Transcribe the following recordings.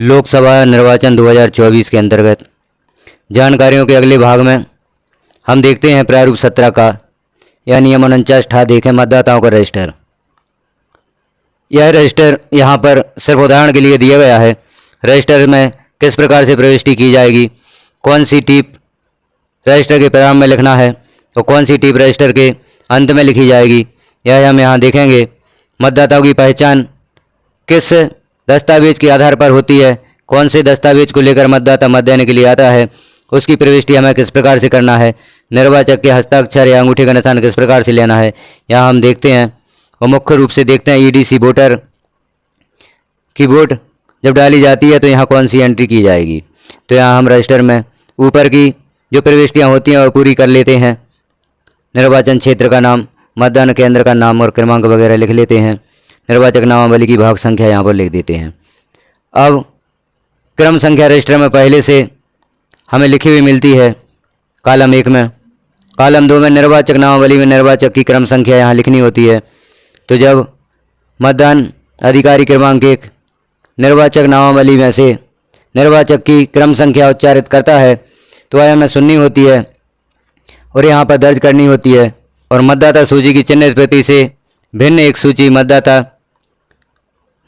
लोकसभा निर्वाचन 2024 के अंतर्गत जानकारियों के अगले भाग में हम देखते हैं प्रारूप 17 का यह नियम 49 ठा देखें मतदाताओं का रजिस्टर। यह रजिस्टर यहाँ पर सिर्फ उदाहरण के लिए दिया गया है। रजिस्टर में किस प्रकार से प्रविष्टि की जाएगी, कौन सी टिप रजिस्टर के प्रारंभ में लिखना है और कौन सी टिप रजिस्टर के अंत में लिखी जाएगी, यह हम यहाँ देखेंगे। मतदाताओं की पहचान किस दस्तावेज के आधार पर होती है, कौन से दस्तावेज को लेकर मतदाता मत देने के लिए आता है, उसकी प्रविष्टि हमें किस प्रकार से करना है, निर्वाचक के हस्ताक्षर या अंगूठे का निशान किस प्रकार से लेना है, यहाँ हम देखते हैं। और मुख्य रूप से देखते हैं ईडीसी वोटर की वोट जब डाली जाती है तो यहाँ कौन सी एंट्री की जाएगी। तो यहाँ हम रजिस्टर में ऊपर की जो प्रविष्टियाँ होती हैं वो पूरी कर लेते हैं। निर्वाचन क्षेत्र का नाम, मतदान केंद्र का नाम और क्रमांक वगैरह लिख लेते हैं। निर्वाचक नामावली की भाग संख्या यहाँ पर लिख देते हैं। अब क्रम संख्या रजिस्टर में पहले से हमें लिखी हुई मिलती है कॉलम 1 में। कॉलम 2 में निर्वाचक नामावली में निर्वाचक की क्रम संख्या यहाँ लिखनी होती है। तो जब मतदान अधिकारी क्रमांक 1 निर्वाचक नामावली में से निर्वाचक की क्रम संख्या उच्चारित करता है तो वह हमें सुननी होती है और यहाँ पर दर्ज करनी होती है। और मतदाता सूची की चिन्हित प्रति से भिन्न एक सूची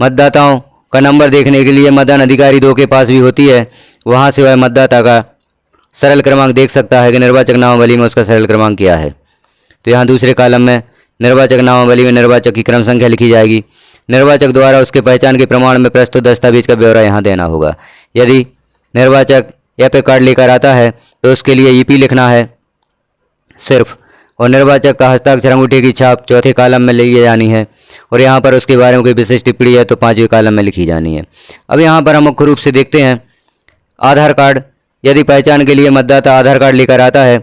मतदाताओं का नंबर देखने के लिए मतदान अधिकारी 2 के पास भी होती है। वहाँ से वह मतदाता का सरल क्रमांक देख सकता है कि निर्वाचक नामावली में उसका सरल क्रमांक क्या है। तो यहाँ दूसरे कॉलम में निर्वाचक नामावली में निर्वाचक की क्रम संख्या लिखी जाएगी। निर्वाचक द्वारा उसके पहचान के प्रमाण में प्रस्तुत दस्तावेज का ब्यौरा यहाँ देना होगा। यदि निर्वाचक एपिक कार्ड लेकर आता है तो उसके लिए ईपी लिखना है सिर्फ, और निर्वाचक का हस्ताक्षर अंगूठे की छाप चौथे कॉलम में ले जानी है और यहाँ पर उसके बारे में कोई विशेष टिप्पणी है तो 5वें कॉलम में लिखी जानी है। अब यहाँ पर हम मुख्य रूप से देखते हैं आधार कार्ड। यदि पहचान के लिए मतदाता आधार कार्ड लेकर आता है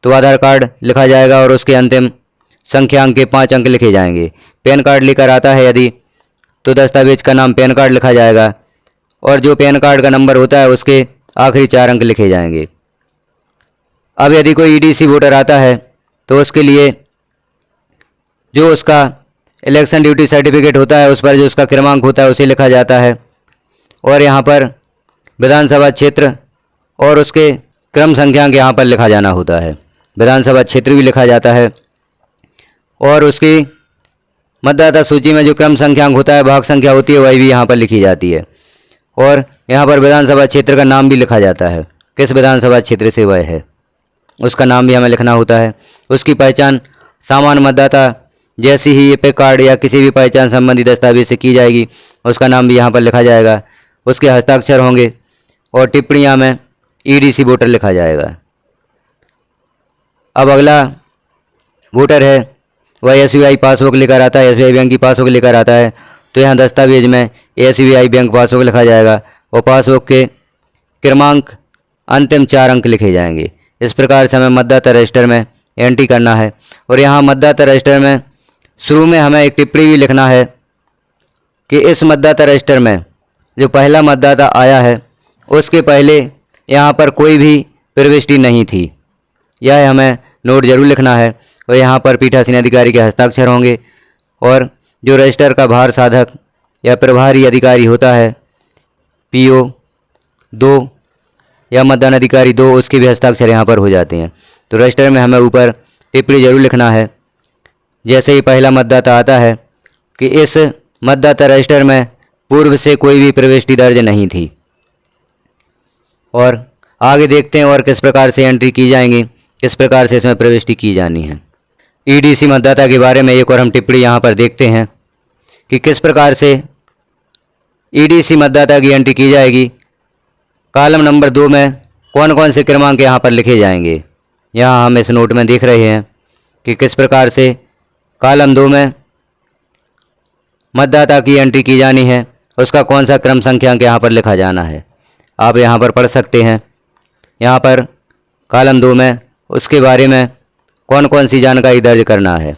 तो आधार कार्ड लिखा जाएगा और उसके अंतिम संख्यांक के 5 अंक लिखे जाएंगे। पैन कार्ड लेकर आता है यदि तो दस्तावेज का नाम पैन कार्ड लिखा जाएगा और जो पैन कार्ड का नंबर होता है उसके आखिरी 4 अंक लिखे जाएंगे। अब यदि कोई ईडीसी वोटर आता है तो उसके लिए जो उसका इलेक्शन ड्यूटी सर्टिफिकेट होता है उस पर जो उसका क्रमांक होता है उसे लिखा जाता है और यहाँ पर विधानसभा क्षेत्र और उसके क्रम संख्यांक यहाँ पर लिखा जाना होता है। विधानसभा क्षेत्र भी लिखा जाता है और उसकी मतदाता सूची में जो क्रम संख्यांक होता है, भाग संख्या होती है, वही भी यहाँ पर लिखी जाती है और यहाँ पर विधानसभा क्षेत्र का नाम भी लिखा जाता है, किस विधानसभा क्षेत्र से वह है उसका नाम भी हमें लिखना होता है। उसकी पहचान सामान्य मतदाता जैसी ही एपिक कार्ड या किसी भी पहचान संबंधी दस्तावेज से की जाएगी, उसका नाम भी यहाँ पर लिखा जाएगा। उसके हस्ताक्षर होंगे और टिप्पणियाँ में ईडीसी वोटर लिखा जाएगा। अब अगला वोटर है वह एसबीआई पासबुक लेकर आता है, एसबीआई बैंक की पासबुक लेकर आता है तो यहाँ दस्तावेज में एसबीआई बैंक पासबुक लिखा जाएगा और पासबुक के क्रमांक अंतिम 4 अंक लिखे जाएंगे। इस प्रकार से हमें मतदाता रजिस्टर में एंट्री करना है और यहाँ मतदाता रजिस्टर में शुरू में हमें एक टिप्पणी भी लिखना है कि इस मतदाता रजिस्टर में जो पहला मतदाता आया है उसके पहले यहाँ पर कोई भी प्रविष्टि नहीं थी, यह हमें नोट जरूर लिखना है। और यहाँ पर पीठासीन अधिकारी के हस्ताक्षर होंगे और जो रजिस्टर का भार साधक या प्रभारी अधिकारी होता है पीओ 2 या मतदान अधिकारी 2, उसके भी हस्ताक्षर यहाँ पर हो जाते हैं। तो रजिस्टर में हमें ऊपर टिप्पणी जरूर लिखना है जैसे ही पहला मतदाता आता है कि इस मतदाता रजिस्टर में पूर्व से कोई भी प्रविष्टि दर्ज नहीं थी। और आगे देखते हैं और किस प्रकार से एंट्री की जाएंगी, किस प्रकार से इसमें प्रविष्टि की जानी है। ईडीसी मतदाता के बारे में एक और हम टिप्पणी यहाँ पर देखते हैं कि किस प्रकार से ईडीसी मतदाता की एंट्री की जाएगी। कॉलम नंबर 2 में कौन कौन से क्रमांक यहाँ पर लिखे जाएंगे, यहाँ हम इस नोट में देख रहे हैं कि किस प्रकार से कॉलम 2 में मतदाता की एंट्री की जानी है, उसका कौन सा क्रम संख्यांक यहाँ पर लिखा जाना है। आप यहाँ पर पढ़ सकते हैं यहाँ पर कॉलम 2 में उसके बारे में कौन कौन सी जानकारी दर्ज करना है।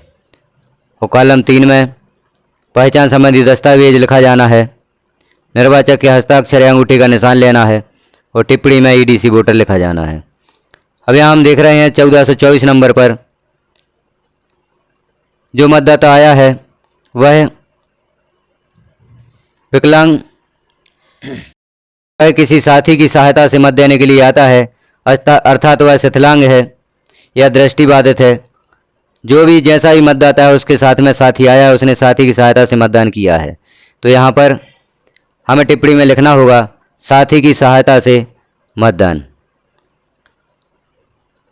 और कॉलम 3 में पहचान संबंधी दस्तावेज लिखा जाना है, निर्वाचक के हस्ताक्षर या अंगूठे का निशान लेना है और टिप्पणी में ईडीसी वोटर लिखा जाना है। अब यहाँ हम देख रहे हैं 1424 नंबर पर जो मतदाता आया है वह विकलांग वह किसी साथी की सहायता से मत देने के लिए आता है, अर्थात वह शिथिलांग है या दृष्टिबाधित है। जो भी जैसा ही मतदाता है उसके साथ में साथी आया, उसने साथी की सहायता से मतदान किया है। तो यहाँ पर हमें टिप्पणी में लिखना होगा साथी की सहायता से मतदान।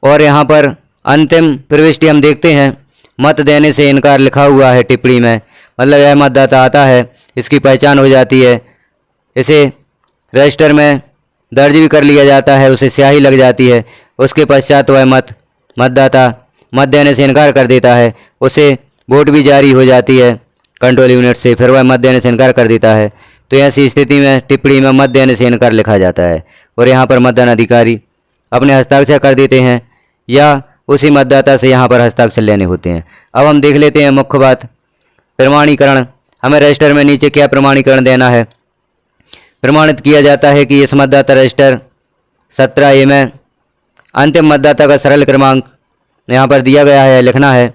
और यहाँ पर अंतिम प्रविष्टि हम देखते हैं, मत देने से इनकार लिखा हुआ है टिप्पणी में, मतलब यह मतदाता आता है, इसकी पहचान हो जाती है, इसे रजिस्टर में दर्ज भी कर लिया जाता है, उसे स्याही लग जाती है। उसके पश्चात वह मतदाता मत देने से इनकार कर देता है, उसे वोट भी जारी हो जाती है कंट्रोल यूनिट से, फिर वह मत देने से इनकार कर देता है। तो ऐसी स्थिति में टिप्पणी में मत देने से इनकार लिखा जाता है और यहाँ पर मतदान अधिकारी अपने हस्ताक्षर कर देते हैं या उसी मतदाता से यहाँ पर हस्ताक्षर लेने होते हैं। अब हम देख लेते हैं मुख्य बात, प्रमाणीकरण। हमें रजिस्टर में नीचे क्या प्रमाणीकरण देना है। प्रमाणित किया जाता है कि इस मतदाता रजिस्टर 17A में अंतिम मतदाता का सरल क्रमांक यहाँ पर दिया गया है, लिखना है,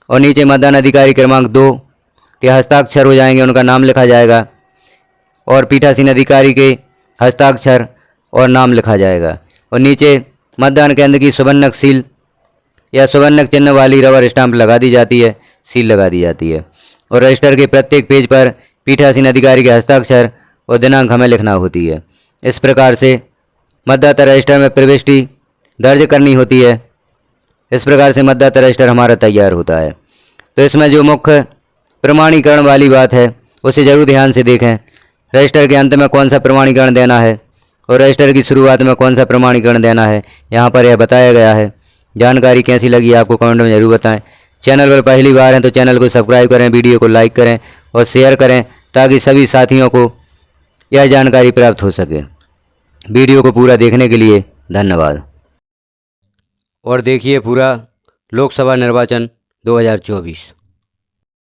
और नीचे मतदान अधिकारी क्रमांक 2 के हस्ताक्षर हो जाएंगे, उनका नाम लिखा जाएगा, और पीठासीन अधिकारी के हस्ताक्षर और नाम लिखा जाएगा, और नीचे मतदान केंद्र की सुवर्णक सील या सुवर्णक चिन्ह वाली रबर स्टाम्प लगा दी जाती है, सील लगा दी जाती है, और रजिस्टर के प्रत्येक पेज पर पीठासीन अधिकारी के हस्ताक्षर और दिनांक हमें लिखना होती है। इस प्रकार से मतदाता रजिस्टर में प्रविष्टि दर्ज करनी होती है। इस प्रकार से मतदाता रजिस्टर हमारा तैयार होता है। तो इसमें जो मुख्य प्रमाणीकरण वाली बात है उसे ज़रूर ध्यान से देखें। रजिस्टर के अंत में कौन सा प्रमाणीकरण देना है और रजिस्टर की शुरुआत में कौन सा प्रमाणीकरण देना है, यहाँ पर यह बताया गया है। जानकारी कैसी लगी आपको कमेंट में ज़रूर बताएं। चैनल पर पहली बार हैं तो चैनल को सब्सक्राइब करें, वीडियो को लाइक करें और शेयर करें ताकि सभी साथियों को यह जानकारी प्राप्त हो सके। वीडियो को पूरा देखने के लिए धन्यवाद। और देखिए पूरा लोकसभा निर्वाचन 2024।